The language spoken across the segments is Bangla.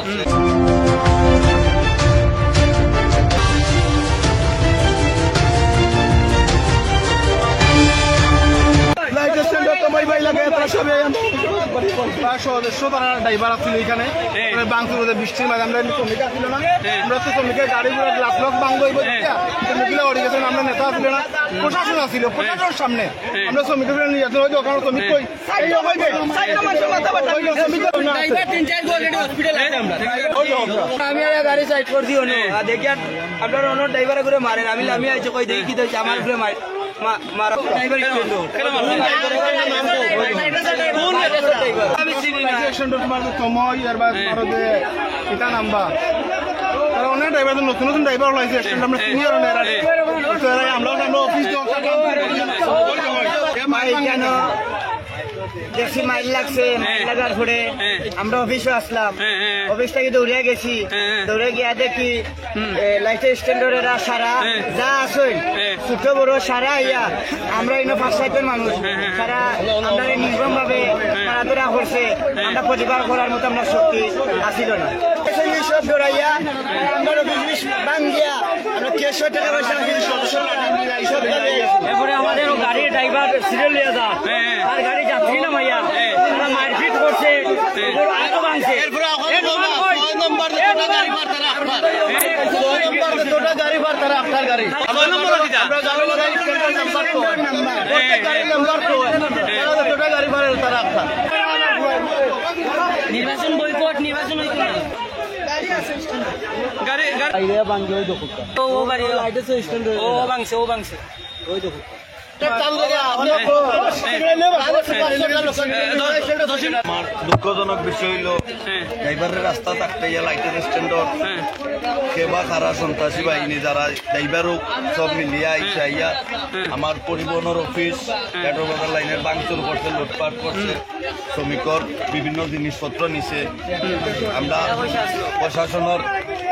করছে। ড্রাইভার আসছিল এখানে বৃষ্টির মাঝে আমরা শ্রমিক আসছিল না, আমরা তো শ্রমিকের গাড়ি ঘোড়া গ্লাস লক ভাঙবো শ্রমিকগুলো অড়ে গেছেন, আমরা নেতা আসছিল না, প্রশাসন আসছিল, প্রশাসনের সামনে আমরা শ্রমিকের নির্যাতন হয়েছে। ওখানে শ্রমিক কই আমি গাড়ি সাইড করছি দেখি আপনার অন্য ড্রাইভার করে মারেন, আমি আইছি কই দেখি কি আমার উপরে মারা ড্রাইভার অনেক ড্রাইভার নতুন নতুন ড্রাইভার লাইছে আমরা সিনিয়র আমরা অফিস দেখছি মাইল লাগছে, মাইল লাগার পরে আমরা অফিসে আসলাম, অফিস থেকে দৌড়িয়া গেছি, দৌড়ে গিয়া দেখি লাইটের স্ট্যান্ডার্ডেরা সারা যা আসুন ছোট বড় সারা ইয়া আমরা এনে 5-6 মানুষ সারা আমরা নির্মম ভাবে মারাধরা করছে, আমরা প্রতিবাদ করার মতো আমরা শক্তি আসিল না। সব দৌড়াইয়া আমরা অফিস ভাঙ্গিয়া আমরা 600 টাকা পয়সা এরপরে আমাদের গাড়ির ড্রাইভার সিরিয়াল নিয়ে যা আর গাড়ি যাচ্ছিল ভাইয়া তারা মারপিট করছে, আরো ভাঙছে, নির্বাচন বয়কট, নির্বাচন দুঃখজনক বিষয় হইল ড্রাইভারের রাস্তা থাকতে লাইটের স্ট্যান্ডার কেবা খারা সন্ত্রাসী বাহিনী যারা ড্রাইভারও সব মিলিয়ে আইসা আইয়া আমার পরিবহনের অফিস পেট্রোল লাইনের ভাঙচুর করছে, লুটপাট করছে, শ্রমিকর বিভিন্ন জিনিসপত্র নিছে। আমরা প্রশাসনের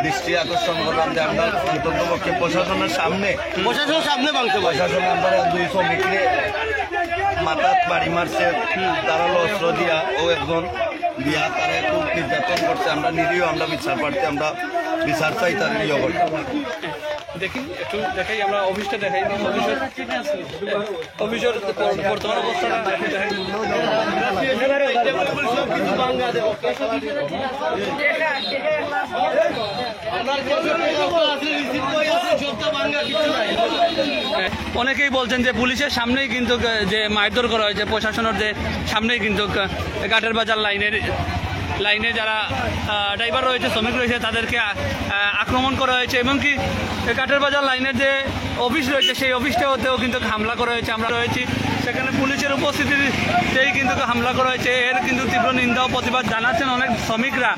দৃষ্টি আকর্ষণ করলাম যে আমরা অন্ততপক্ষে প্রশাসনের সামনে প্রশাসন আমরা 2 শ্রমিককে মাথাত বাড়ি মারছে, তারা অস্ত্র দিয়া ও একজন দিয়া তারা খুব নির্যাতন করছে, আমরা নিরীহ, আমরা বিচার পাচ্ছি, আমরা বিচার চাই তার ইয়ে করতে। দেখি একটু দেখাই, আমরা অফিসটা দেখাই, অফিসের বর্তমান অবস্থাটা দেখাই। অনেকেই বলছেন যে পুলিশের সামনেই কিন্তু যে মারধর করা হয়েছে, প্রশাসনের যে সামনেই কিন্তু ঘাটের বাজার লাইনে যারা ড্রাইভার রয়েছে, শ্রমিক রয়েছে, তাদেরকে আক্রমণ করা হয়েছে এবং কি কাঠের বাজার লাইনের যে অফিস রয়েছে সেই অফিসটাতেও কিন্তু হামলা করা হয়েছে। আমরা রয়েছি সেখানে পুলিশের উপস্থিতিতেই কিন্তু হামলা করা হয়েছে। এর কিন্তু তীব্র নিন্দা ও প্রতিবাদ জানাচ্ছেন অনেক শ্রমিকরা।